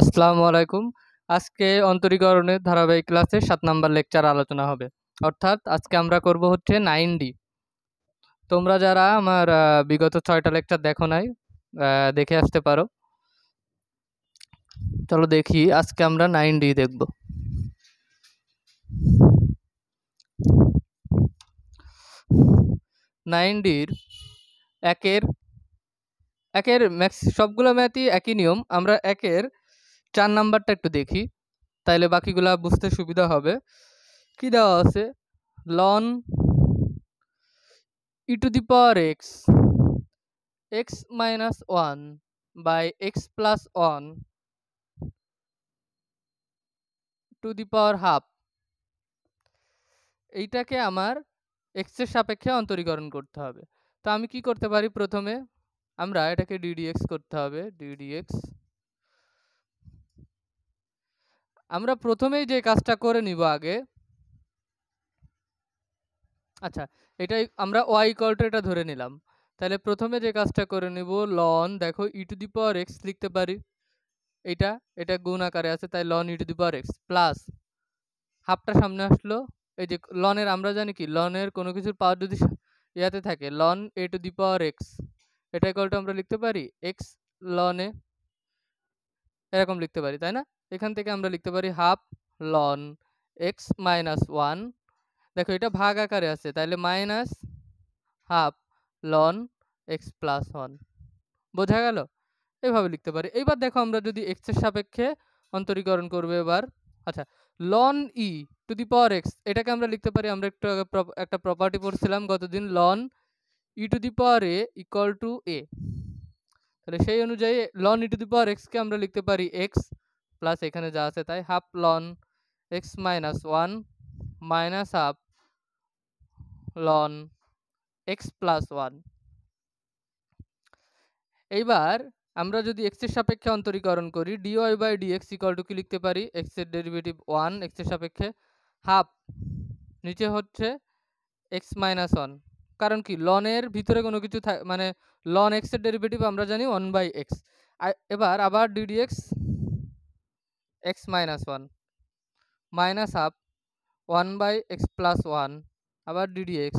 আসসালামু আলাইকুম। আজকে অন্তরীকরণের ধারাবাহিক ক্লাসে ৭ নাম্বার লেকচার আলোচনা হবে। অর্থাৎ আজকে আমরা করব হচ্ছে 9D। তোমরা যারা আমার বিগত ৬টা লেকচার দেখো নাই, দেখে আসতে পারো। চলো দেখি, আজকে আমরা 9D দেখব। 9Dর একের একের ম্যাক্স সবগুলো ম্যাথই একই নিয়ম। আমরা একের ৪ নাম্বারটা একটু দেখি, তাইলে বাকিগুলা বুঝতে সুবিধা হবে। কি দেওয়া আছে? লন e to the power x minus 1 by x plus 1 to the power half, এইটাকে আমার x এর সাপেক্ষে অন্তরীকরণ করতে হবে। তো আমি কি করতে পারি? প্রথমে আমরা এটাকে ddx করতে হবে। ddx আমরা প্রথমেই যে কাজটা করে নিব আগে, আচ্ছা এটাই আমরা y ইকুয়াল টু এটা ধরে নিলাম। তাহলে প্রথমে যে কাজটা করে নিব, লন দেখো e to the power x লিখতে পারি। এটা গুণ আকারে আছে, তাই লন e to the power x plus হাফটা সামনে আসলো। এই যে লনের আমরা জানি কি, লনের কোনো কিছুর পাওয়ার যদি ইয়াতে থাকে, লন e to the power x, এটা ইকুয়াল টু আমরা লিখতে পারি এক্স লনে, এরকম লিখতে পারি, তাই না? এখান থেকে আমরা লিখতে পারি হাফ লন এক্স মাইনাস ওয়ান। দেখো এটা ভাগ আকারে আছে, তাহলে মাইনাস হাফ লন এক্স প্লাস ওয়ান। বোঝা গেল? এইভাবে লিখতে পারি। এইবার দেখো আমরা যদি এক্স এর সাপেক্ষে অন্তরীকরণ করবে এবার। আচ্ছা, লন e to the power x, এটাকে আমরা লিখতে পারি, আমরা একটু আগে একটা প্রপার্টি পড়ছিলাম গতদিন, লন e to the power a equal to a. তাহলে সেই অনুযায়ী লন ই টু দি পাওয়ার এক্সকে আমরা লিখতে পারি এক্স প্লাস এখানে যা আছে তাই, হাফ লন x minus one minus half লন এক্স প্লাস ওয়ান। এইবার আমরা যদি x এর সাপেক্ষে অন্তরীকরণ করি, dy by dx equal to কি লিখতে পারি? x এর ডেরিভেটিভ 1 x এর সাপেক্ষে, হাফ নিচে হচ্ছে x মাইনাস 1। কারণ কি, লনের ভিতরে কোনো কিছু মানে লন x এর ডেরিভেটিভ আমরা জানি 1 বাই x। এবার আবার ddx x minus 1 minus half 1 by x plus 1, আবার ddx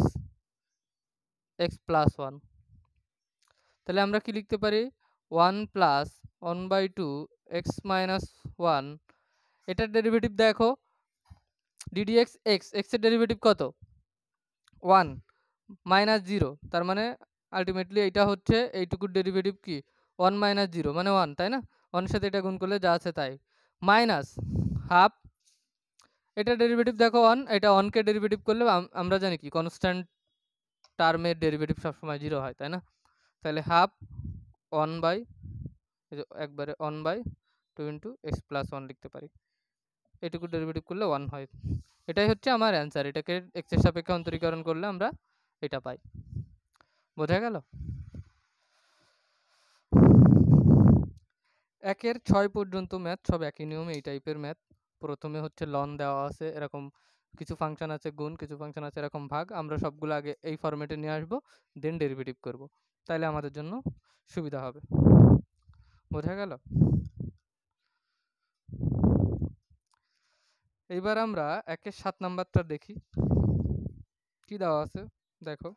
x প্লাস 1। তাহলে আমরা কি লিখতে পারি? 1 প্লাস 1 বাই 2 এক্স মাইনাস 1, এটার ডেরিভেটিভ দেখো ddx x এর ডেরিভেটিভ কত? 1 মাইনাস 0, তার মানে আলটিমেটলি এটা হচ্ছে এইটুকুর ডেরিভেটিভ কি 1 মাইনাস 0 মানে 1, তাই না? 1 এর সাথে এটা গুণ করলে যা আছে তাই, মাইনাস হাফ, এটা ডেরিভেটিভ দেখো 1, এটা 1 কে ডেরিভেটিভ করলে আমরা জানি কি কনস্ট্যান্ট টার্মের ডেরিভেটিভ সবসময় 0 হয়, তাই না? তাহলে হাফ 1 বাই একবারে 1 বাই 2 ইন্টু এক্স প্লাস 1 লিখতে পারি। এটুকু ডেরিভেটিভ করলে 1 হয়। এটাই হচ্ছে আমার অ্যান্সার। এটাকে এক্স এর সাপেক্ষে অন্তরীকরণ করলে আমরা এটা পাই। বোঝা গেল? একের 6 পর্যন্ত ম্যাথ সব একই নিয়ম, এই টাইপের ম্যাথ। প্রথমে হচ্ছে লন দেওয়া আছে, এরকম কিছু ফাংশন আছে গুণ, কিছু ফাংশন আছে এরকম ভাগ, আমরা সবগুলো আগে এই ফরম্যাটে নিয়ে আসবো, দেন ডেরিভেটিভ করব, তাইলে আমাদের জন্য সুবিধা হবে। বোঝা গেল? এইবার আমরা একের 7 নাম্বারটা দেখি কি দেওয়া আছে। দেখো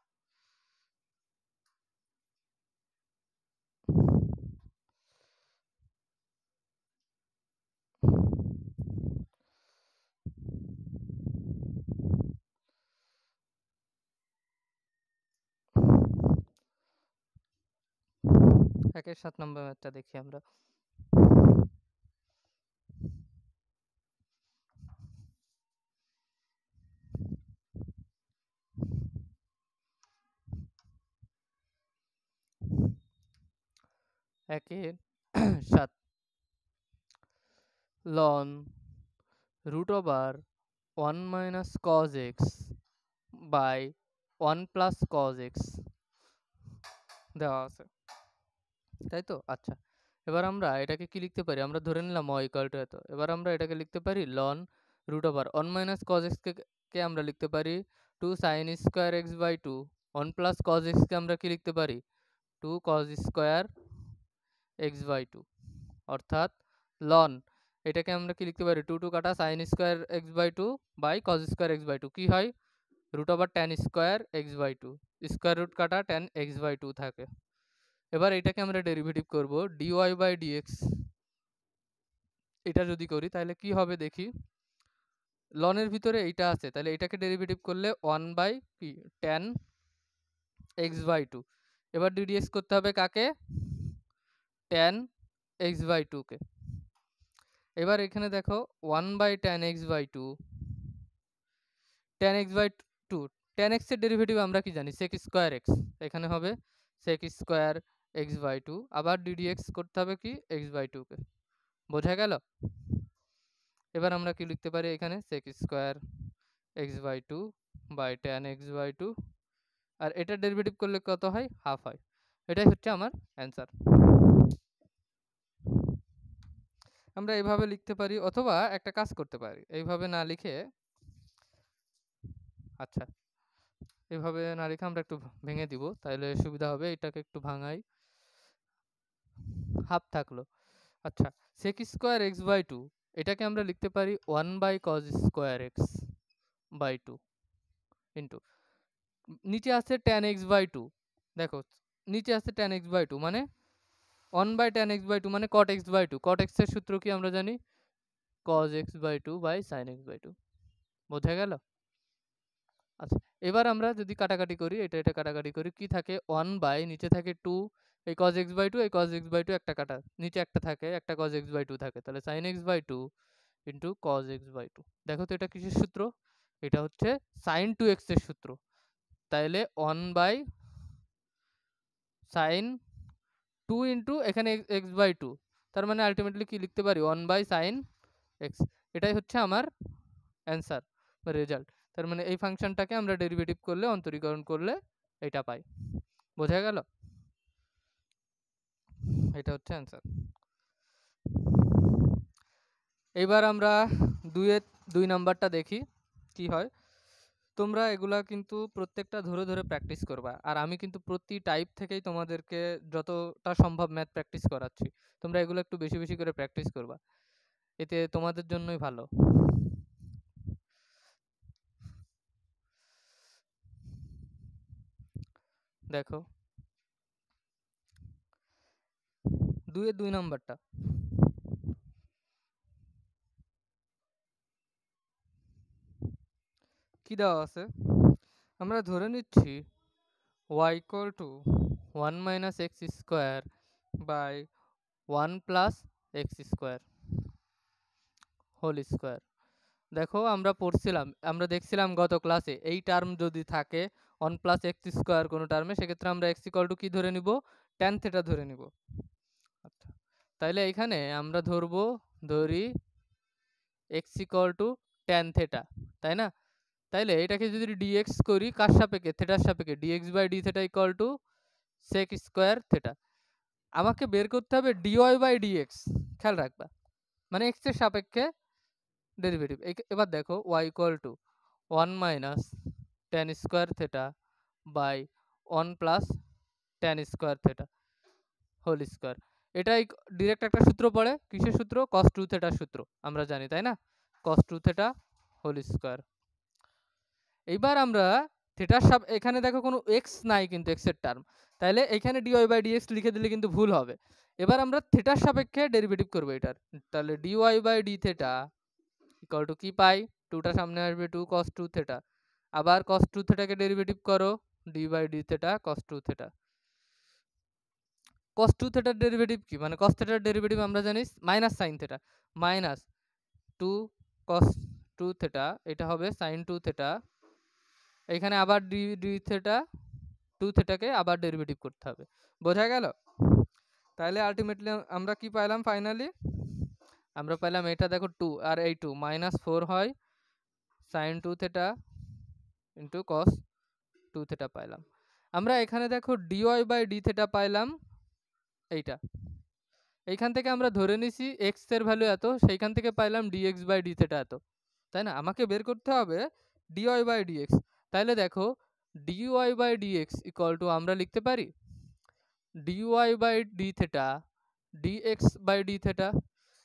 একের 7 নম্বর ম্যাথটা দেখি আমরা। একের 7, লন root over 1 minus cos x by 1 plus cos x দেওয়া আছে, তাই তো? আচ্ছা, এবার আমরা এটাকে কি লিখতে পারি? আমরা ধরে নিলাম y ইকুয়াল টু এত। এবার আমরা এটাকে লিখতে পারি লন root over 1 minus cos x কে আমরা লিখতে পারি 2 sine square x by 2, 1 plus cos x কে আমরা কি লিখতে পারি 2 কজ স্কোয়ার এক্স বাই 2, অর্থাৎ লন এটাকে আমরা কি লিখতে পারি 2 কাটা sin square x/2 by cos square x/2 কি হয় √tan square x/2 square root কাটা tan x/2 থাকে। এবার এটাকে আমরা ডেরিভেটিভ করব dy/dx এটা যদি করি তাহলে কি হবে দেখি লনের ভিতরে এইটা আছে তাহলে এটাকে ডেরিভেটিভ করলে 1 বাই কি tan x/2 এবার ddx করতে হবে কাকে tan x/2 কে। এবার এখানে দেখো 1 by tan x/2 tan x/2 tan x এর ডেরিভেটিভ আমরা কি জানি sec স্কয়ার x এখানে হবে sec স্কয়ার x/2 আবার ddx করতে হবে কি x/2 কে বোঝা গেল। এবার আমরা কি লিখতে পারি এখানে sec square x/2 by tan x/2 আর এটার ডেরিভেটিভ করলে কত হয় হাফ হয়। এটাই হচ্ছে আমার অ্যান্সার। আমরা এইভাবে লিখতে পারি অথবা একটা কাজ করতে পারি এইভাবে না লিখে আচ্ছা এইভাবে না লিখে আমরা একটু ভেঙে দিব তাহলে সুবিধা হবে এটাকে একটু ভাঙাই হাফ থাকলো। আচ্ছা sec স্কয়ার x/2 এটাকে আমরা লিখতে পারি 1 by cos square x/2 into নিচে আছে tan x/2 দেখো নিচে আছে tan x/2 মানে 1 বাই tan x/2 মানে cot x/2 cot x এর সূত্র কি আমরা জানি cos x/2 by sin x/2 বোঝা গেল। আচ্ছা এবার আমরা যদি কাটাকাটি করি এটা কাটাকাটি করি কি থাকে 1 বাই নিচে থাকে 2 এই cos x/2 এই cos x/2 একটা কাটা নিচে একটা থাকে একটা cos x/2 থাকে তাহলে sin x/2 into cos x/2 দেখো তো এটা কিসের সূত্র এটা হচ্ছে sin 2x এর সূত্র তাহলে 1 বাই sin 2 ইনটু এখানে x/2 তার মানে আলটিমেটলি কি লিখতে পারি 1 বাই sin x এটাই হচ্ছে আমার অ্যান্সার বা রেজাল্ট। তার মানে এই ফাংশনটাকে আমরা ডেরিভেটিভ করলে অন্তরীকরণ করলে এটা পাই বোঝা গেল এটা হচ্ছে অ্যান্সার। এবার আমরা 2 নাম্বারটা দেখি কি হয়। তোমরা এগুলা কিন্তু প্রত্যেকটা ধরে ধরে প্র্যাকটিস করবা আর আমি কিন্তু প্রতি টাইপ থেকেই তোমাদেরকে যতটা সম্ভব ম্যাথ প্র্যাকটিস করাচ্ছি তোমরা এগুলো একটু বেশি বেশি করে প্র্যাকটিস করবা এতে তোমাদের জন্যই ভালো। দেখো 2 নাম্বারটা কি দেওয়া আছে আমরা ধরে নিচ্ছি y equal to 1 minus x square by 1 plus x square whole square। দেখো আমরা পড়ছিলাম আমরা দেখছিলাম গত ক্লাসে এই টার্ম যদি থাকে 1 plus x square কোনো টার্মে সেক্ষেত্রে আমরা x equal to কি ধরে নিব tan theta ধরে নিব। আচ্ছা তাইলে এখানে আমরা ধরি x equal to tan theta তাই না তাইলে এটাকে যদি dx করি কার সাপেক্ষে থিটার সাপেক্ষে dx by d theta equal to sec square theta আমাকে বের করতে হবে dy বাই dx খেয়াল রাখবা মানে x এর সাপেক্ষে ডেরিভেটিভ। এবার দেখো y equal to 1 minus tan square theta by 1 plus tan square theta whole square এটাই ডাইরেক্ট একটা সূত্র পড়ে কিসের সূত্র cos 2 থিটার সূত্র আমরা জানি তাই না cos 2 থিটা হোল স্কয়ার। এইবার আমরা থিটার এখানে দেখো কোনো x নাই কিন্তু x এর টার্ম তাহলে এখানে dy বাই dx লিখে দিলে কিন্তু ভুল হবে। এবার আমরা থিটার সাপেক্ষে ডেরিভেটিভ করব এটার তাহলে dy by d theta equal to কি পাই 2টা সামনে আসবে 2 cos 2 থিটা আবার cos 2 থিটাকে ডেরিভেটিভ করো d by d theta cos 2 theta cos 2 থিটার ডেরিভেটিভ কি মানে cos থিটার ডেরিভেটিভ আমরা জানি minus sin theta minus 2 cos 2 theta এটা হবে sin 2 থিটা এখানে আবার d থিটা 2 থিটাকে আবার ডেরিভেটিভ করতে হবে বোঝা গেল। তাহলে আলটিমেটলি আমরা কি পাইলাম ফাইনালি আমরা পাইলাম এটা দেখো 2 আর এই 2 -4 হয় sin 2 theta into cos 2 theta পাইলাম। আমরা এখানে দেখো dy বাই d থিটা পাইলাম এইটা এইখান থেকে আমরা ধরে নিছি x এর ভ্যালু এত সেইখান থেকে পাইলাম dx বাই d থিটা এত তাই না আমাকে বের করতে হবে dy বাই dx তাহলে দেখো dy by dx equal to আমরা লিখতে পারি dy by d theta dx by d theta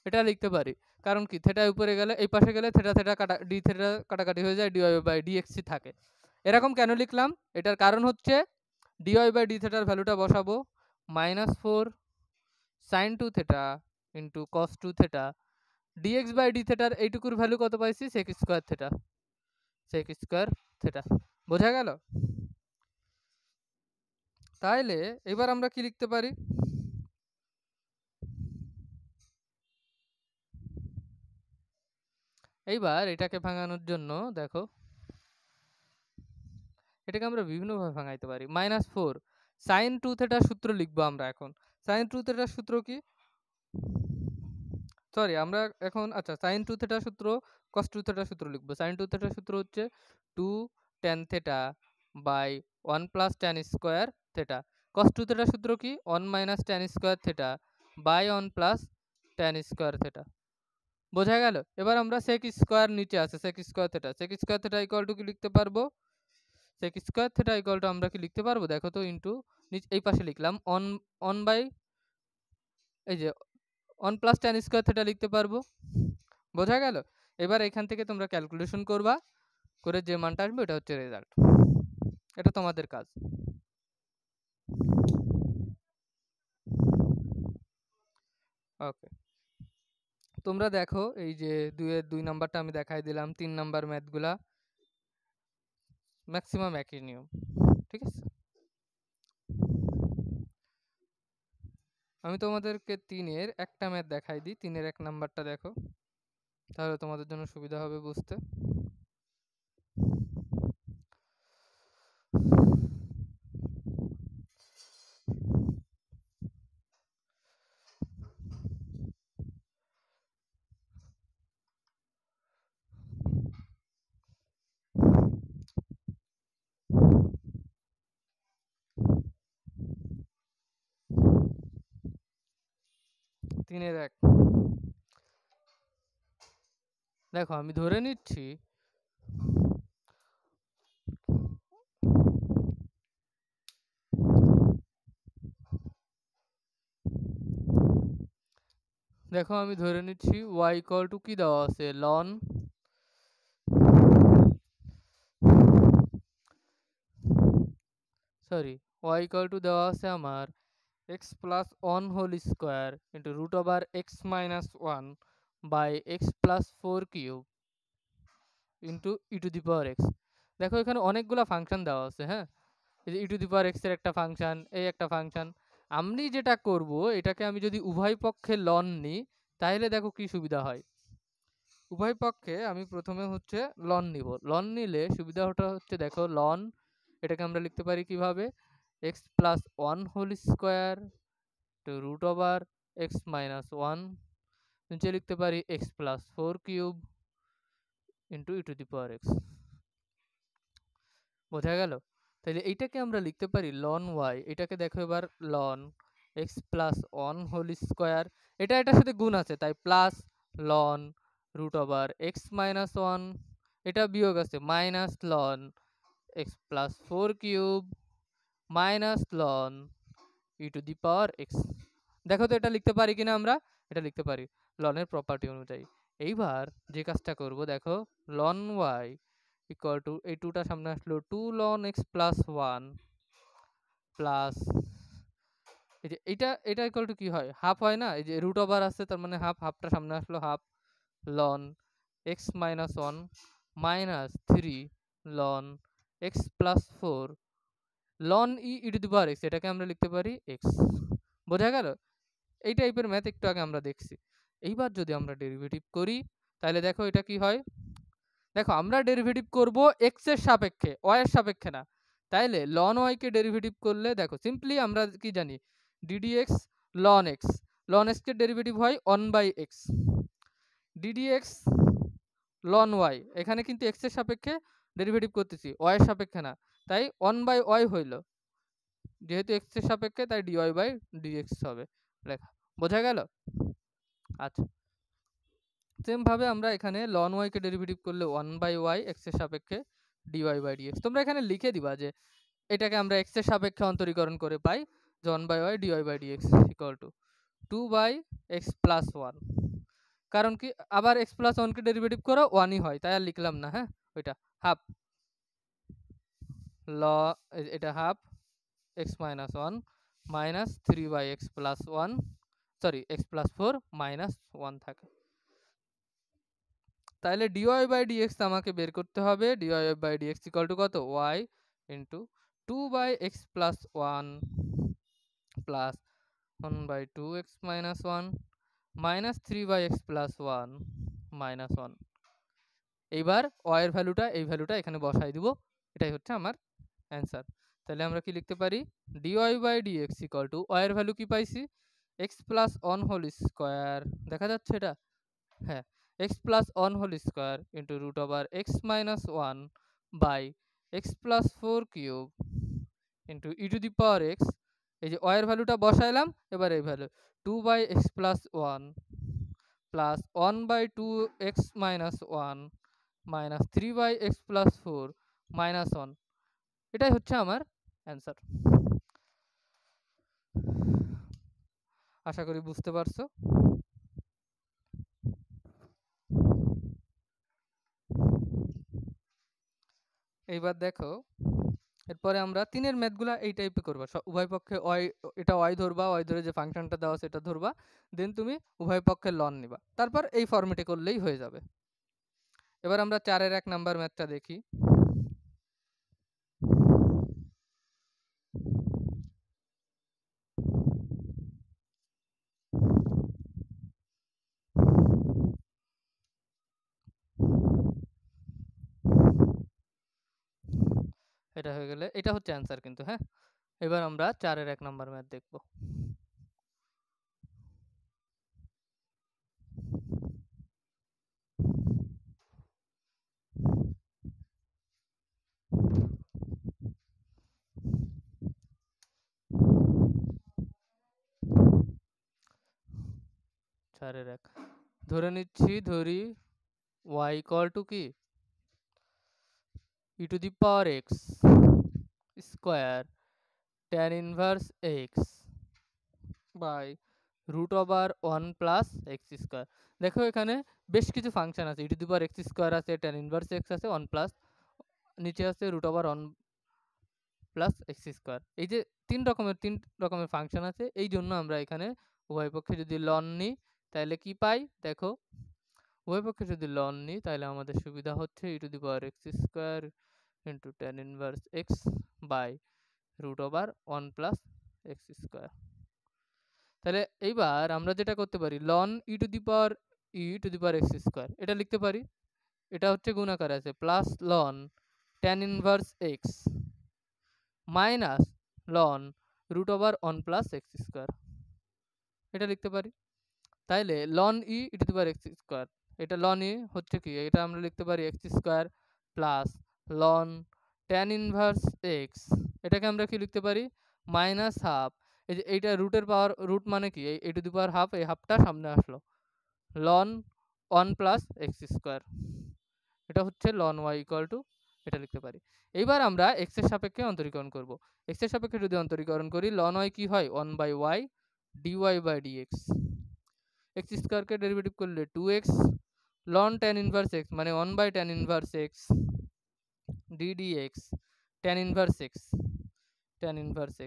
এটা লিখতে পারি। কারণ কি থিটা উপরে গেলে এই পাশে গেলে থিটা থিটা কাটা ডি থিটা কাটাকাটি হয়ে যায়, dy/dx থাকে। এরকম কেন লিখলাম? এটার কারণ হচ্ছে dy/d থিটার ভ্যালুটা বসাবো -4 sin 2 theta into cos 2 theta, dx/d থিটার এইটুকুর ভ্যালু কত পাইছি? sec square theta, sec square theta. বোঝা গেল? তাইলে এবার আমরা কি লিখতে পারি? এইবার এটাকে ভাঙানোর জন্য দেখো, এটাকে আমরা বিভিন্নভাবে ভাঙাইতে পারি। -4 sin 2 থিটার সূত্র লিখবো আমরা এখন। sin 2 থিটার সূত্র কি? সরি আমরা এখন আচ্ছা sin 2 থিটার সূত্র cos 2 থিটার সূত্র লিখবো। sin 2 থিটার সূত্র হচ্ছে 2 tan theta by 1 plus tan square theta. cos 2 থিটার সূত্র কি? 1 minus tan square theta by 1 plus tan square theta. বোঝা গেল? এবার আমরা sec স্কয়ার নিচে আছে sec square theta. sec square theta equal to কি লিখতে পারবো? sec square theta equal to আমরা কি লিখতে পারবো? দেখো তো ইনটু এই পাশে লিখলাম 1 বাই এই যে 1 প্লাস tan স্কয়ার থিটা লিখতে পারবো। বোঝা গেল? এবার এখান থেকে তোমরা ক্যালকুলেশন করবা, করে যে মানটা আসবে এটা হচ্ছে রেজাল্ট। এটা তোমাদের কাজ। ওকে, তোমরা দেখো এই যে 2 নাম্বারটা আমি দেখাই দিলাম, 3 নাম্বার ম্যাথগুলা ম্যাক্সিমাম একই নিয়ম, ঠিক আছে? আমি তোমাদেরকে 3-এর একটা ম্যাথ দেখাই দিই। 3-এর 1 নাম্বারটা দেখো, তাহলে তোমাদের জন্য সুবিধা হবে বুঝতে। তিনের এক, দেখো আমি ধরে নিচ্ছি দেখো আমি ধরে নিচ্ছি y ইকুয়াল টু কি দেওয়া আছে? ln sorry y equal to দেওয়া আছে আমার x plus 1 whole square into root over x minus 1 by x plus 4 cube into e to the power x. দেখো এখানে অনেকগুলো ফাংশন দেওয়া আছে, হ্যাঁ, এই যে ই টু দি পাওয়ার এক্স এর একটা ফাংশন, এই একটা ফাংশন। আমি যেটা করব, এটাকে আমি যদি উভয় পক্ষে লন নিই তাহলে দেখো কি সুবিধা হয়। উভয় পক্ষে আমি প্রথমে হচ্ছে লন নিব। লন নিলে সুবিধাটা হচ্ছে দেখো লন, এটাকে আমরা লিখতে পারি কিভাবে? x plus 1 whole square to root over x minus 1, নিচে লিখতে পারি x plus 4 cube into e to the power x. বোঝা গেল? তাহলে এইটাকে আমরা লিখতে পারি লন y, এটাকে দেখো এবার ln x plus 1 whole square, এটা এটার সাথে গুণ আছে তাই plus ln root over x minus 1, এটা বিয়োগ আছে minus ln x plus 4 cube minus ln e to the power x. দেখো তো এটা লিখতে পারি কিনা আমরা? এটা লিখতে পারি লনের প্রপার্টি অনুযায়ী। এইবার যে কাজটা করব দেখো লন y ইকুয়াল টু এই 2টা সামনে আসলো 2 লন x প্লাস 1 প্লাস এই যে এটা ইকুয়াল টু কি হয়? হাফ হয় না? এই যে রুট ওভার আছে তার মানে হাফ, হাফটা সামনে আসলো half ln x minus 1 minus 3 ln x plus 4 ln e to the power x, এটাকে আমরা লিখতে পারি এক্স। বোঝা গেল? এই টাইপের ম্যাথ একটু আগে আমরা দেখছি। এইবার যদি আমরা ডেরিভেটিভ করি তাহলে দেখো এটা কি হয়। দেখো আমরা ডেরিভেটিভ করব এক্স এর সাপেক্ষে, ওয়াই এর সাপেক্ষে না। তাইলে লন ওয়াই কে ডেরিভেটিভ করলে দেখো সিম্পলি আমরা কি জানি, ডিডিএক্স লন এক্স, লন এক্স কে ডেরিভেটিভ হয় 1/x, ডিডিএক্স লন ওয়াই, এখানে কিন্তু এক্স এর সাপেক্ষে ডেরিভেটিভ করতেছি, ওয়াই এর সাপেক্ষে না, তাই 1/y হইল, যেহেতু এক্স এর সাপেক্ষে তাই dy/dx হবে লেখা। বোঝা গেল? আচ্ছা, সেম ভাবে আমরা এখানে লন ওয়াই কে ডেরিভেটিভ করলে 1/y এক্স এর সাপেক্ষে dy/dx। তোমরা এখানে লিখে দিবা যে এটাকে আমরা এক্স এর সাপেক্ষে অন্তরীকরণ করে পাই যে 1/y dy/dx equal two 2/x plus 1। কারণ কি আবার x প্লাস 1 কে ডেরিভেটিভ করো 1 ই হয়, তাই আর লিখলাম না। হ্যাঁ, ওইটা হাফ ল এটা half x minus 1 minus 3/x plus 1 sorry x plus 4 minus 1 থাকে। তাহলে dy বাই dx আমাকে বের করতে হবে। dy by dx equal to কত? y into 2/x plus 1 plus 1/2x minus 1 minus 3/x plus 1 minus 1। এইবার y এর ভ্যালুটা এই ভ্যালুটা এখানে বসাই দিব, এটাই হচ্ছে আমার অ্যান্সার। তাহলে আমরা কি লিখতে পারি? dy by dx equal to y এর ভ্যালু কি পাইছি? x প্লাস 1 হোল স্কয়ার, দেখা যাচ্ছে এটা? হ্যাঁ, x plus 1 whole square into root over x minus 1 by x plus 4 cube into e to the power x। এই যে y এর ভ্যালুটা বসাইলাম, এবার এই value 2/x plus 1 plus 1/2x minus 1 minus 3/x plus 4 minus 1। এটাই হচ্ছে আমার অ্যান্সার। আশা করি বুঝতে পারছো। এইবার দেখো, এরপরে আমরা 3 এর ম্যাথগুলা এই টাইপে করবা। উভয় পক্ষে এটা y ধরবা, y ধরে যে ফাংশনটা দেওয়া আছে এটা ধরবা, দেন তুমি উভয় পক্ষে লন নিবা, তারপর এই ফরম্যাটে করলেই হয়ে যাবে। এবার আমরা 4 এর 1 নাম্বার ম্যাথটা দেখি। এটা হয়ে গেলে এটা হচ্ছে অ্যান্সার কিন্তু। হ্যাঁ, এবার আমরা 4 এর 1 নাম্বার ম্যাথ দেখব। চারের এক ধরে নিচ্ছি, ধরি y ইকুয়াল টু কি e to the power x square tan inverse x by root over 1 plus x square. দেখো এখানে বেশ কিছু ফাংশন আছে, e to the power x square আছে, tan ইনভার্স x আছে, 1 প্লাস নিচে আছে root over 1 plus x square. এই যে তিন রকমের ফাংশন আছে, এই জন্য আমরা এখানে উভয় পক্ষে যদি লন নিই তাহলে কি পাই? দেখো, উভয় পক্ষে যদি লন নিই তাহলে আমাদের সুবিধা হচ্ছে e to the power x square into tan inverse x by root over 1 plus x square. তাহলে এইবার আমরা যেটা করতে পারি, ln e to the power x square এটা লিখতে পারি। এটা হচ্ছে গুণাকার আছে, plus ln tan inverse x minus ln root over 1 plus x square এটা লিখতে পারি। তাইলে ln e to the power x square, এটা লন ই হচ্ছে কি, এটা আমরা লিখতে পারি x square plus ln tan inverse x, এটাকে আমরা কি লিখতে পারি? Minus half. এই যে এইটা রুটের পাওয়ার, রুট মানে কি এই টু দি পাওয়ার হাফ, এই হাফটা সামনে আসলো, লন 1 প্লাস এক্স স্কয়ার। এটা হচ্ছে লন ওয়াই ইকুয়াল টু, এটা লিখতে পারি। এইবার আমরা এক্স এর সাপেক্ষে অন্তরীকরণ করব। এক্স এর সাপেক্ষে যদি অন্তরীকরণ করি, লন ওয়াই কি হয়? 1/y dy by dx। X স্কয়ারকে ডেরিভেটিভ করলে 2x লন tan ইনভার্স x মানে 1/tan inverse x ddx tan inverse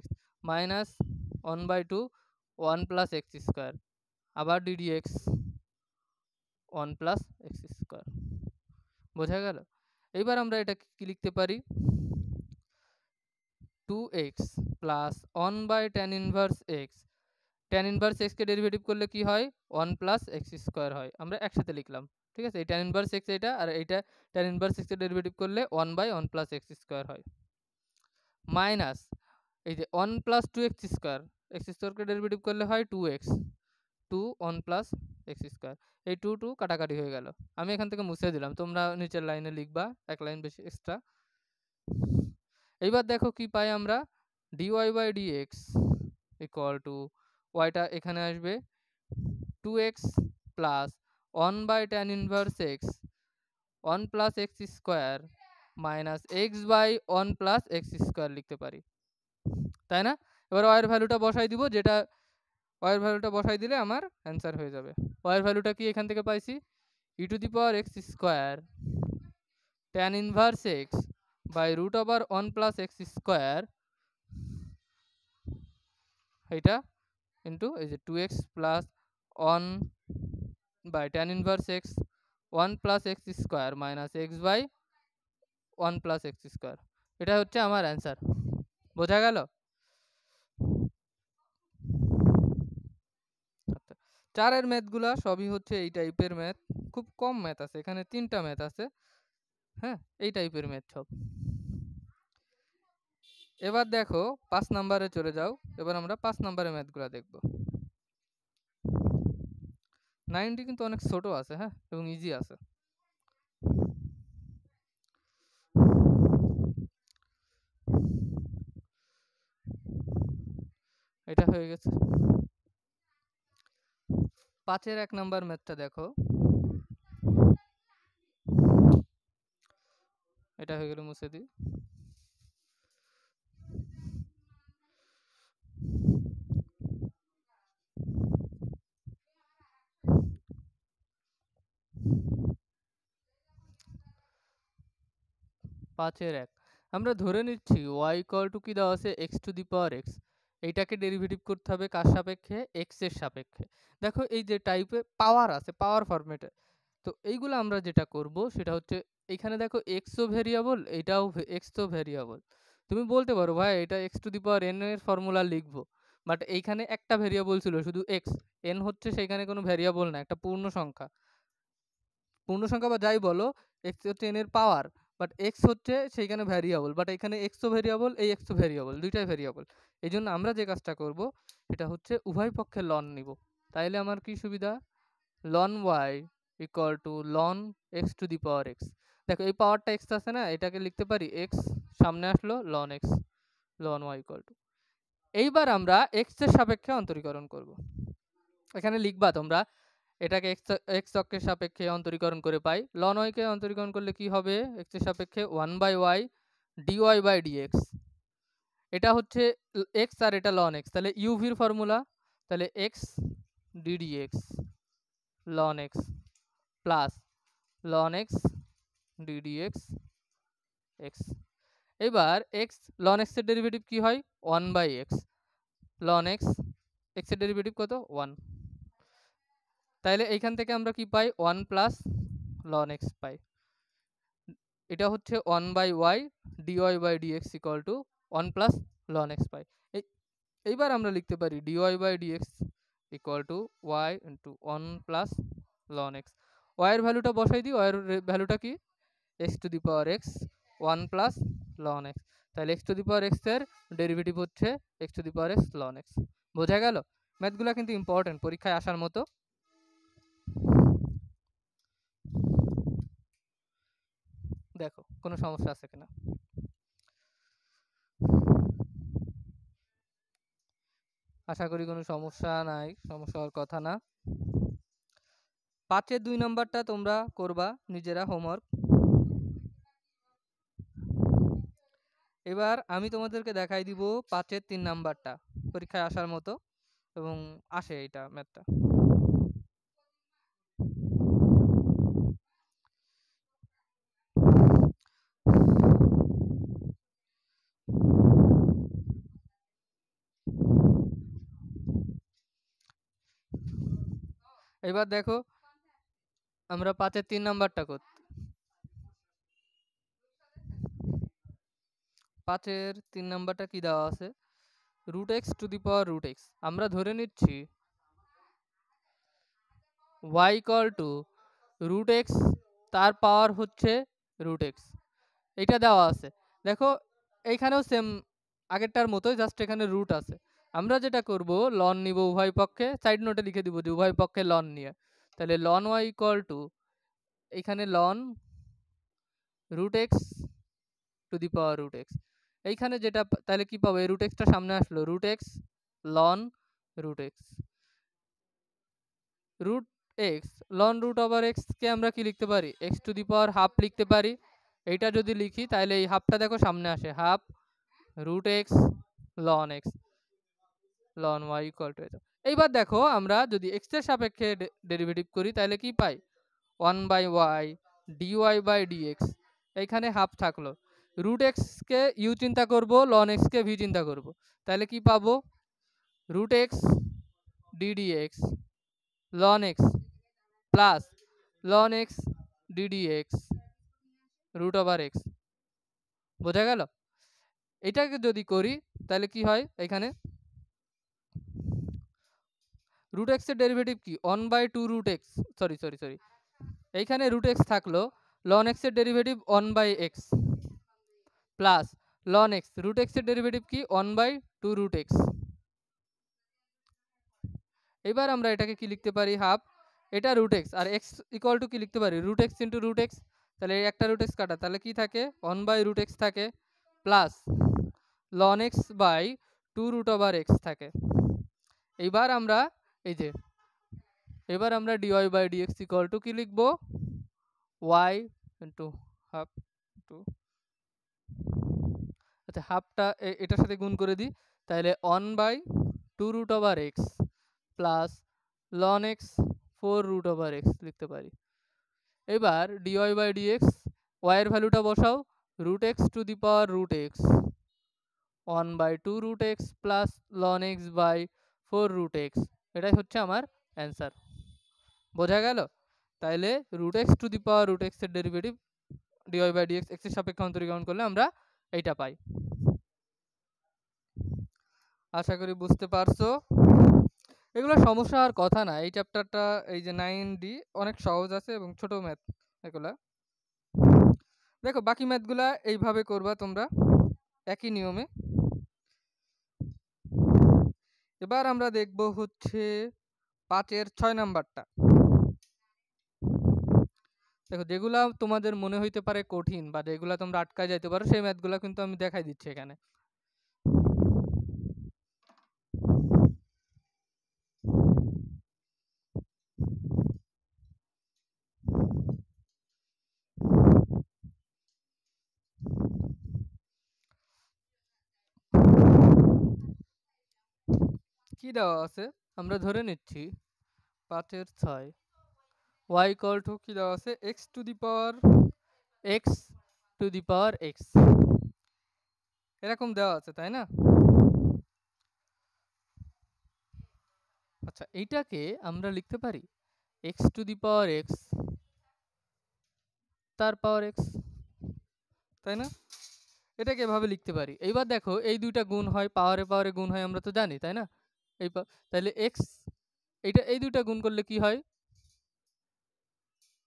x minus 1/2 1 plus x square আবার ddx 1 প্লাস এক্স স্কয়ার। বোঝা গেল? এইবার আমরা এটা কি লিখতে পারি? 2x plus 1/tan inverse x, tan inverse x কে ডেরিভেটিভ করলে কি হয়? 1 প্লাস এক্স স্কয়ার হয়। আমরা একসাথে লিখলাম, ঠিক আছে? এই tan ইনভার্স x এটা, আর এইটা tan ইনভার্স x এর ডেরিভেটিভ করলে 1/1 প্লাস এক্স স্কয়ার হয়, মাইনাস এই যে 1 প্লাস 2x স্কয়ার, এক্স স্কয়ারকে ডেরিভেটিভ করলে হয় 2x 2 1 প্লাস এক্স স্কয়ার। এই 2 2 কাটাকাটি হয়ে গেল, আমি এখান থেকে মুছে দিলাম, তোমরা নিচের লাইনে লিখবা এক লাইন বেশি এক্সট্রা। এইবার দেখো কি পাই আমরা? dy by dx equal to ওয়াইটা এখানে আসবে 2x plus 1/tan inverse x 1 plus x square minus x by 1 plus x square লিখতে পারি, তাই না? এবার y এর ভ্যালুটা বসাই দিব, যেটা ওয়াইয়ের ভ্যালুটা বসাই দিলে আমার অ্যান্সার হয়ে যাবে। ওয়াইয়ের ভ্যালুটা কি এখান থেকে পাইছি, e⁻x² tan inverse x by √1 + x², এটা ইন্টু এই যে 2x + 1 by tan inverse x 1 + x² - x by 1 + x², এটা হচ্ছে আমার অ্যান্সার। বোঝা গেল? আচ্ছা, 4 এর ম্যাথগুলা সবই হচ্ছে এই টাইপের ম্যাথ, খুব কম ম্যাথ আছে, এখানে 3টা ম্যাথ আছে। হ্যাঁ, এই টাইপের ম্যাথ সব। এবার দেখো 5 নাম্বারে চলে যাও। এবার আমরা 5 নাম্বারের ম্যাথগুলা দেখব। 90 কিন্তু অনেক ছোট আছে, হ্যাঁ, এবং ইজি আছে। এটা হয়ে গেছে। 5-এর 1 নাম্বার ম্যাথটা দেখো। এটা হয়ে গেল, মুছে দিই। পাঁচের 1 আমরা ধরে নিচ্ছি y = কি দেওয়া আছে, x⁻x, এইটাকে ডেরিভেটিভ করতে হবে কার সাপেক্ষে, x এর সাপেক্ষে। দেখো এই যে টাইপে পাওয়ার আছে, পাওয়ার ফরম্যাটে, তো এইগুলো আমরা যেটা করব সেটা হচ্ছে, এইখানে দেখো x ও ভেরিয়েবল, এইটাও x তো ভেরিয়েবল। তুমি বলতে পারো ভাই এটা x⁻n এর ফর্মুলা লিখবো, বাট এইখানে একটা ভেরিয়েবল ছিল শুধু x, n হচ্ছে সেখানে কোনো ভেরিয়েবল না, একটা পূর্ণ সংখ্যা। পূর্ণ সংখ্যা বা যাই বলো, x হচ্ছে n এর পাওয়ার, বাট x হচ্ছে সেইখানে ভ্যারিয়েবল, বাট এখানে x ও ভেরিয়েবল, এই x ও ভেরিয়েবল, দুইটাই ভেরিয়েবল। এই জন্য আমরা যে কাজটা করব সেটা হচ্ছে উভয় পক্ষে লন নিব। তাইলে আমার কি সুবিধা, ln y = ln x⁻x। দেখো এই পাওয়ারটা x আছে না, এটাকে লিখতে পারি x, সামনে আসলো ln x, ln y = এইবার আমরা x এর সাপেক্ষে অন্তরীকরণ করব। এখানে লিখবা তোমরা, এটাকে x অক্ষের সাপেক্ষে অন্তরীকরণ করে পাই। ln y কে অন্তরীকরণ করলে কি হবে, x এর সাপেক্ষে 1/y dy/dx, এটা হচ্ছে x আর এটা ln x, তাহলে uv-র ফর্মুলা, তাহলে x ddx ln x plus ln x ddx x। এবার x ln x এর ডেরিভেটিভ কি হয়, 1/x ln x, x এর ডেরিভেটিভ কত, 1। তাইলে এইখান থেকে আমরা কি পাই, 1 প্লাস ln x পাই। এটা হচ্ছে 1/y dy/dx = 1 plus ln x পাই। এইবার আমরা লিখতে পারি dy/dx = y * 1 plus ln x। y এর ভ্যালুটা বসাই দিই, y এর ভ্যালুটা কি, x⁻x 1 প্লাস ln x, তাহলে x⁻x এর ডেরিভেটিভ হচ্ছে x⁻x ln x। বোঝা গেল? ম্যাথগুলো কিন্তু ইম্পর্টেন্ট, পরীক্ষায় আসার মতো। দেখো কোনো সমস্যা আছে কিনা। আশা করি কোনো সমস্যা নাই, সমস্যা হওয়ার কথা না। 5-এর 2 নাম্বারটা তোমরা করবা নিজেরা হোমওয়ার্ক। এবার আমি তোমাদেরকে দেখাই দিব 5-এর 3 নাম্বারটা, পরীক্ষায় আসার মতো এবং আসে এটা ম্যাথটা। এবার দেখো আমরা 5-এর 3 নাম্বারটা করতে, 5-এর 3 নাম্বারটা কি দেওয়া আছে, √x⁻√x, আমরা ধরে নিচ্ছি y = √x, তার পাওয়ার হচ্ছে √x, এটা দেওয়া আছে। দেখো এইখানেও সেম আগেরটার মতোই, জাস্ট এখানে রুট আছে। আমরা যেটা করব, লন নিব উভয় পক্ষে, সাইড নোটে লিখে দিব যে উভয় পক্ষে লন নিয়ে, তাহলে ln y = এইখানে ln √x √x, এইখানে যেটা তাহলে কি পাবো, এই √x টা সামনে আসলো, √x ln √x √x ln √x কে আমরা কি লিখতে পারি, x⁻½ লিখতে পারি। এইটা যদি লিখি তাহলে এই হাফটা দেখো সামনে আসে, half √x ln x ln y = এটা। এইবার দেখো আমরা যদি x এর সাপেক্ষে ডেরিভেটিভ করি তাহলে কি পাই 1/y dy/dx, এইখানে হাফ থাকলো। রুট এক্স কে ইউ চিন্তা করব, লন এক্স কে ভি চিন্তা করব, তাহলে কি পাবো root x ddx ln x plus ln x ddx root over x. বোঝা গেল? এটাকে যদি করি তাহলে কি হয়, এখানে রুট এক্স এর ডেরিভেটিভ কি 1/2 root x, sorry sorry sorry এইখানে রুট এক্স থাকলো, লন এক্স এর derivative 1/x plus ln x, root x এর ডেরিভেটিভ কি 1/2 রুট এক্স। এবার আমরা এটাকে কি লিখতে পারি, হাফ, এটা রুট এক্স আর এক্স ইকুয়াল টু কি লিখতে পারি root x into root x, তাহলে একটা রুট এক্স কাটা, তাহলে কি থাকে 1/√ এক্স থাকে plus ln x by 2 root over x থাকে। এইবার আমরা এই যে এবার আমরা dy/dx ইকুয়াল টু কি লিখবো y ইন্টু হাফ টু, আচ্ছা হাফটা এটার সাথে গুণ করে দিই, তাহলে 1/2 root over x plus ln x 4 root over x লিখতে পারি। এবার dy/dx y এর ভ্যালুটা বসাও, root x to the power root x 1/2 root x plus ln x by 4 root x, এটাই হচ্ছে আমার অ্যান্সার। বোঝা গেল? তাইলে root x to the power root x এর ডেরিভেটিভ dy/dx এক্স এর সাপেক্ষে অন্তরীকরণ করলে আমরা এইটা পাই। আশা করি বুঝতে পারছো। এগুলো সমস্যা আর কথা না, এই চ্যাপ্টারটা এই যে 9D অনেক সহজ আছে এবং ছোট ম্যাথ এগুলা। দেখো বাকি ম্যাথগুলা এইভাবে করবা তোমরা একই নিয়মে। এবার আমরা দেখব হচ্ছে 5-এর 6 নাম্বারটা। দেখো যেগুলা তোমাদের মনে হইতে পারে কঠিন বা যেগুলা তোমরা আটকায় যাইতে পারো সেই ম্যাথগুলা কিন্তু আমি দেখাই দিচ্ছি এখানে। কি দেওয়া আছে আমরা ধরে নিচ্ছি 5-এর 6 y ইকুয়াল টু কি দেওয়া আছে x two the power x two the power x, এরকম দেওয়া আছে তাই না? আচ্ছা এইটাকে আমরা লিখতে পারি x two the power x তার পাওয়ার x, তাই না? এটাকে এভাবে লিখতে পারি। এইবার দেখো এই দুইটা গুণ হয়, পাওয়ারে পাওয়ারে গুণ হয় আমরা তো জানি তাই না? এই তাহলে x এইটা এই দুইটা গুণ করলে কি হয়,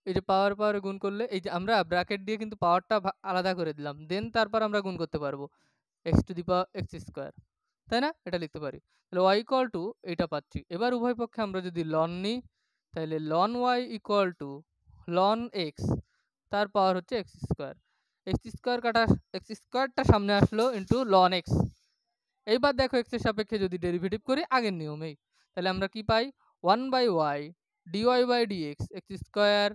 এই যে পাওয়ার পাওয়ারে গুণ করলে এই যে আমরা ব্র্যাকেট দিয়ে কিন্তু পাওয়ারটা আলাদা করে দিলাম, দেন তারপর আমরা গুণ করতে পারবো x two the power x square, তাই না? এটা লিখতে পারি। তাহলে y ইকুয়াল টু এটা পাচ্ছি। এবার উভয় পক্ষে আমরা যদি লন নিই তাহলে ln y equal to ln x তার পাওয়ার হচ্ছে x স্কয়ার, x স্কয়ার কাটা x স্কয়ারটা সামনে আসলো ইনটু লন x। এইবার দেখো x এর সাপেক্ষে যদি ডেরিভেটিভ করি আগের নিয়মেই, তাহলে আমরা কি পাই 1/y dy/dx x square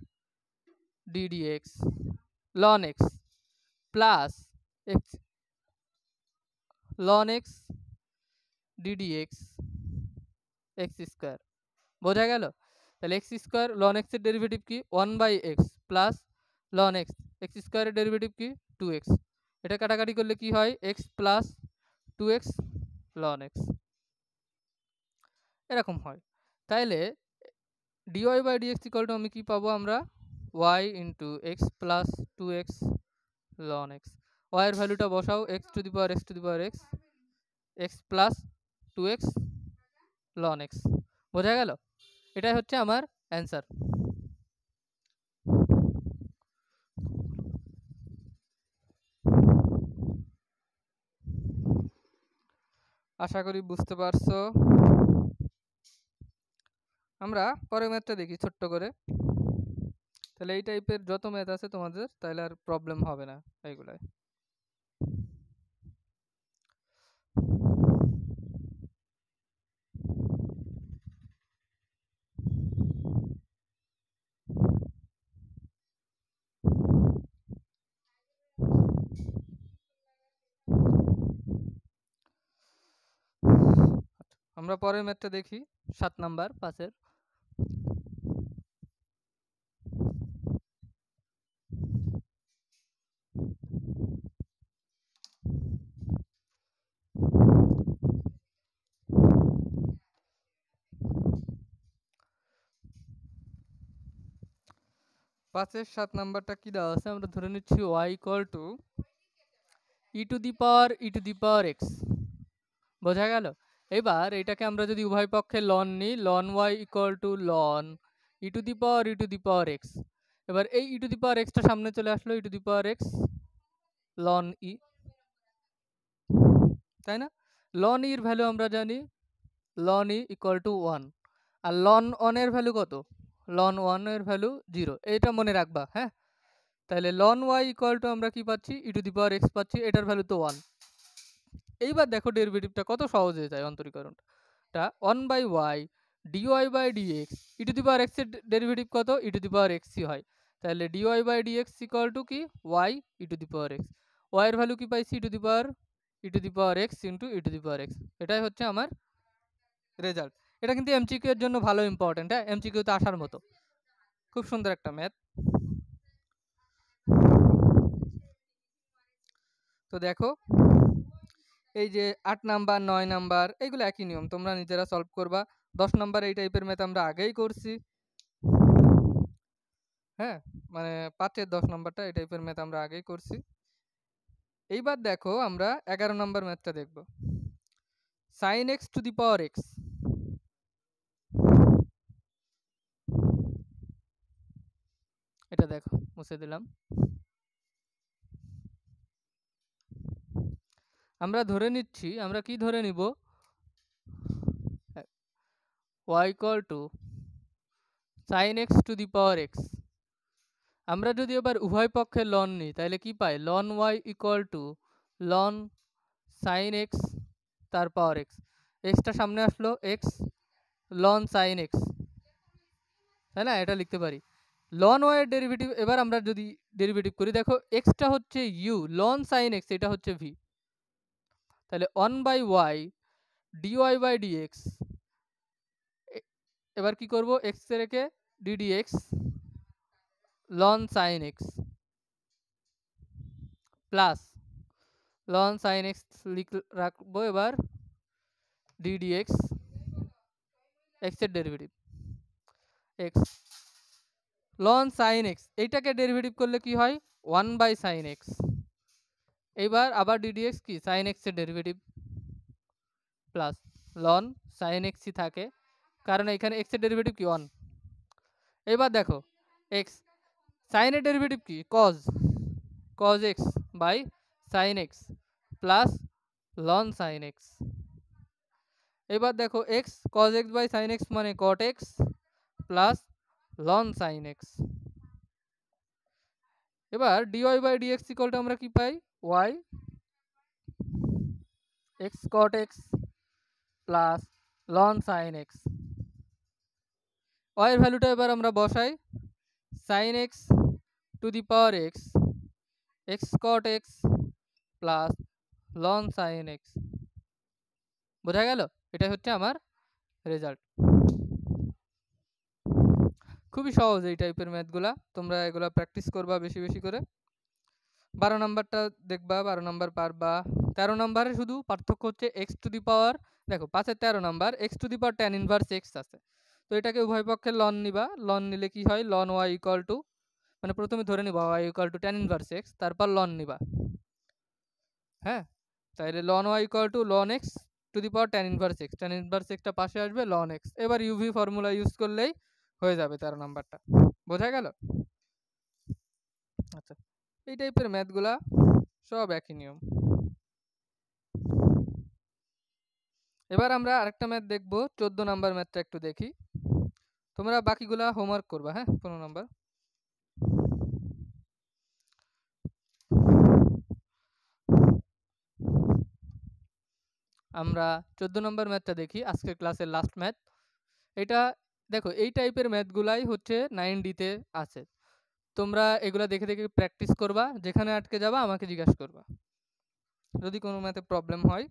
ddx ln x plus x ln x ddx x square. বোঝা গেল? তাহলে x স্কয়ার ln x এর ডেরিভেটিভ কি 1/x plus ln x, x স্কয়ারের ডেরিভেটিভ কি 2x, এটা কাটাকাটি করলে কি হয় x plus 2x ln x, এরকম হয়। তাইলে dy/dx ইকুয়াল টু আমি কি পাবো আমরা y into x plus 2x ln x, y এর ভ্যালুটা বসাও x two the power x two the power x x plus 2x ln x। বোঝা গেল? এটাই হচ্ছে আমার অ্যান্সার। আশা করি বুঝতে পারছো। আমরা পরের ম্যাথটা দেখি ছোট্ট করে। তাহলে এই টাইপের যত ম্যাথ আছে তোমাদের তাহলে আর প্রবলেম হবে না এইগুলায়। আমরা পরের ম্যাথটা দেখি 7 নাম্বার 5-এর। পাঁচের 7 নাম্বারটা কি দেওয়া আছে? আমরা ধরে নিচ্ছি y equal to e to the power x। বোঝা গেল? এবার এটাকে আমরা যদি উভয় পক্ষে লন নিই, ln y equal to ln e to the power x। এবার এই e to the power x টা সামনে চলে আসলো, e to the power x ln e, তাই না? ln e এর ভ্যালু আমরা জানি ln e equal to 1, R ln 1 এর ভ্যালু কত? ln 1 এর ভ্যালু 0। এটা মনে রাখবা, হ্যাঁ? তাহলে ln y equal to আমরা কি পাচ্ছি? e to the power x পাচ্ছি, এটার ভ্যালু তো 1। এইবার দেখো ডেরিভেটিভটা কত সহজ হয়ে যায় অন্তরীকরণটা। 1/y dy/dx, e to the power x এর ডেরিভেটিভ কত? e to the power x ই হয়। তাহলে dy/dx equal to কি? y e to the power x। y এর ভ্যালু কি পাইছি? e to the power x into e to the power x। এটাই হচ্ছে আমার রেজাল্ট। এটা কিন্তু এমসিকিউ এর জন্য ভালো ইম্পর্টেন্ট, হ্যাঁ? এমসিকিউ তে আসার মতো। খুব সুন্দর একটা ম্যাথ। তো দেখো এই যে 8 নাম্বার 9 নাম্বার এগুলো একই নিয়ম, তোমরা নিজেরা সলভ করবা। 10 নাম্বার এই টাইপের ম্যাথ আমরা আগেই করছি, হ্যাঁ? মানে 5-এর 10 নাম্বারটা এই টাইপের ম্যাথ আমরা আগেই করছি। এইবার দেখো আমরা 11 নাম্বার ম্যাথটা দেখব। sin x to the power x। এটা দেখো মুছে দিলাম। আমরা ধরে নিচ্ছি, আমরা কি ধরে নিব? y equal to sin x to the power x। আমরা যদি এবার উভয় পক্ষে লন নিই তাহলে কি পাই? ln y equal to ln sin x তার পাওয়ার x। এক্সটা সামনে আসলো x ln sin x, তাই না? এটা লিখতে পারি। ln y এর ডেরিভেটিভ এবার আমরা যদি ডেরিভেটিভ করি, দেখো এক্সটা হচ্ছে u, ln sin x এটা হচ্ছে v। তাহলে 1/y dy/dx, এবার কি করব? x এ রেখে ddx ln sin x plus ln sin x রাখবো এবার ddx x এর derivative x ln sin x, এইটাকে ডেরিভেটিভ করলে কি হয়? 1/sin x। এইবার আবার ddx কি? sin x এর derivative plus ln sin x ই থাকে, কারণ এখানে x এর ডেরিভেটিভ কি? 1। এবার দেখো x sin এর ডেরিভেটিভ কি? cos x by sin x plus ln sin x। এবার দেখো x cos x by sin x মানে cot x plus ln sin x। এবার dy/dx ইকুয়াল টু আমরা কি পাই? y x cot x plus ln sin x। y এর ভ্যালুটা এবার আমরা বসাই, sin x two the power x x cot x plus ln sin x। বোঝা গেল? এটাই হচ্ছে আমার রেজাল্ট। খুবই সহজ এই টাইপের ম্যাথগুলা, তোমরা এগুলা প্র্যাকটিস করবা বেশি বেশি করে। 12 নাম্বারটা দেখবা, 12 নাম্বার পারবা। 13 নাম্বারে শুধু পার্থক্য হচ্ছে এক্স টু দি পাওয়ার, দেখো 5-এর 13 number x to the power tan inverse x আছে। তো এটাকে উভয় পক্ষে লন নিবা, লন নিলে কি হয়? ln y ইকুয়াল টু, মানে প্রথমে ধরে নিবা y equal two tan inverse x, তারপর লন নিবা, হ্যাঁ? তাহলে ln y equal two ln x two the power tan inverse x, tan inverse extra পাশে আসবে ln x। এবার ইউভি ফর্মুলা ইউজ করলেই হয়ে যাবে 13 নাম্বারটা। বোঝা গেল? আচ্ছা, এই টাইপের ম্যাথগুলা সব একই নিয়ম। এবার আমরা আরেকটা ম্যাথ দেখব, 14 নাম্বার ম্যাথটা একটু দেখি। তোমরা বাকিগুলা হোমওয়ার্ক করবা, হ্যাঁ? 15 নাম্বার। আমরা 14 নম্বর ম্যাথটা দেখি, আজকের ক্লাসের লাস্ট ম্যাথ। এটা দেখো এই টাইপের ম্যাথগুলাই হচ্ছে 9D-তে আছে। তোমরা এগুলা দেখে দেখে প্র্যাকটিস করবা, যেখানে আটকে যাবা আমাকে জিজ্ঞাসা করবা যদি কোনো ম্যাথে প্রবলেম হয়।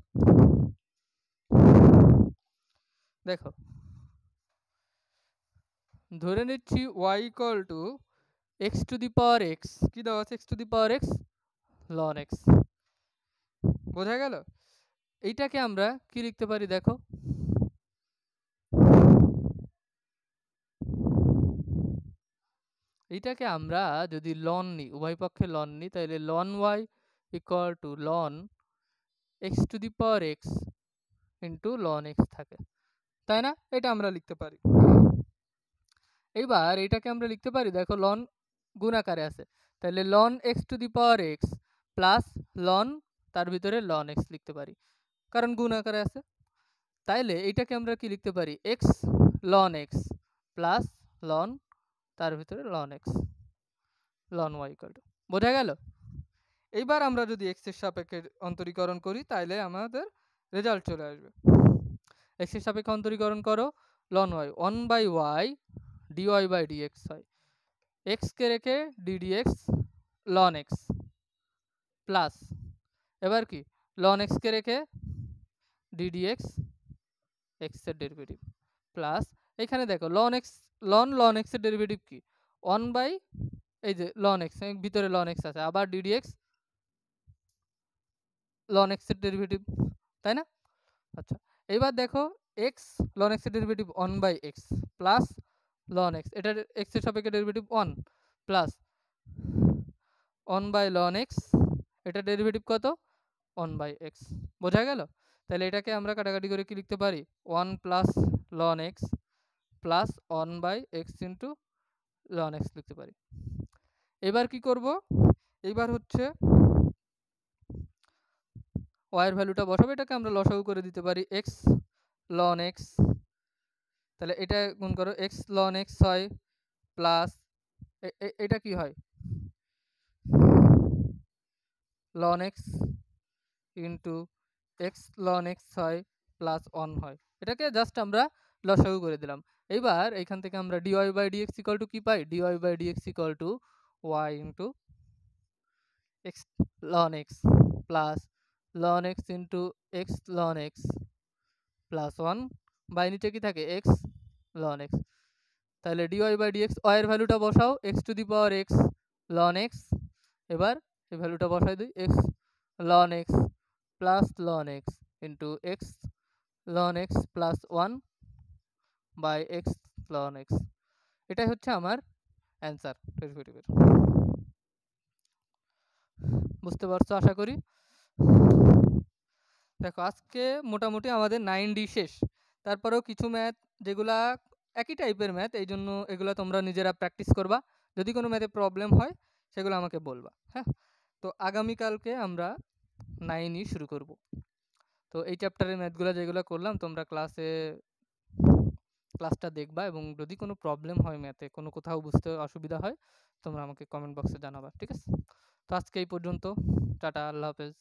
দেখো ধরে নিচ্ছি y equal two x two the power x, কি দেওয়া আছে x two the power x ln x। বোঝা গেল? এইটাকে আমরা কি লিখতে পারি দেখো, এইটাকে আমরা যদি লন নিই, উভয় পক্ষে লন নিই, তাহলে ln y equal two ln x two the power x into ln x থাকে, তাই না? এটা আমরা লিখতে পারি। এইবার এটাকে আমরা লিখতে পারি দেখো ln গুণাকারে আছে, তাহলে ln x two the power x plus ln তার ভিতরে ln x লিখতে পারি, কারণ গুণ আকারে আছে। তাইলে এইটাকে আমরা কি লিখতে পারি x ln x plus ln তার ভিতরে ln x ln y equal two, বোঝা গেল? এইবার আমরা যদি x এর সাপেক্ষে অন্তরীকরণ করি তাইলে আমাদের রেজাল্ট চলে আসবে। x এর সাপেক্ষে অন্তরীকরণ করো ln y 1/y dy/dx হয়, x কে রেখে ddx ln x প্লাস এবার কি ln x কে রেখে ddx x এর ডেরিভেটিভ প্লাস এখানে দেখো ln x ln x এর ডেরিভেটিভ কি 1 বাই এই যে ln x ভিতরে ln x আছে, আবার ddx ln x এর ডেরিভেটিভ, তাই না? আচ্ছা এইবার দেখো x ln x এর derivative 1 by x plus ln x, এটার x এর সাপেক্ষে derivative 1 plus 1 by ln x, এটার ডেরিভেটিভ কত 1 বাই x, বোঝা গেল? তাহলে এটাকে আমরা কাটাকাটি করে কি লিখতে পারি 1 plus ln x plus 1 by x into ln x লিখতে পারি। এবার কি করব, এইবার হচ্ছে y এর ভ্যালুটা বসাবো, এটাকে আমরা লসাগু করে দিতে পারি x ln x, তাহলে এটা গুণ করো x ln x হয় প্লাস এটা কি হয় ln x into x ln x হয় প্লাস 1 হয়, এটাকে জাস্ট আমরা লসাগু করে দিলাম। এইবার এইখান থেকে আমরা dy/dx ইকুয়াল টু কি পাই, dy/dx equal to y into x ln x plus ln x into x ln x plus 1 by নিচে কি থাকে x ln x, তাহলে dy/dx y এর ভ্যালুটা বসাও x two the power x ln x, এবার এই ভ্যালুটা বসাই দিই x ln x plus ln x into x ln x plus 1 by x ln x, এটাই হচ্ছে আমার অ্যান্সার ডেরিভেটিভের। বুঝতে পারছো আশা করি। দেখো আজকে মোটামুটি আমাদের 9D শেষ, তারপরেও কিছু ম্যাথ যেগুলা একই টাইপের ম্যাথ, এই জন্য এগুলো তোমরা নিজেরা প্র্যাকটিস করবা, যদি কোনো ম্যাথে প্রবলেম হয় সেগুলো আমাকে বলবা। হ্যাঁ, তো আগামীকালকে আমরা 9ই শুরু করব। তো এই চ্যাপ্টারের ম্যাথগুলো যেগুলো করলাম তোমরা ক্লাসটা দেখবা, এবং যদি কোনো প্রবলেম হয় ম্যাথে, কোনো কোথাও বুঝতে অসুবিধা হয় তোমরা আমাকে কমেন্ট বক্সে জানাবা, ঠিক আছে? তো আজকে এই পর্যন্ত, টাটা, আল্লাহ হাফেজ।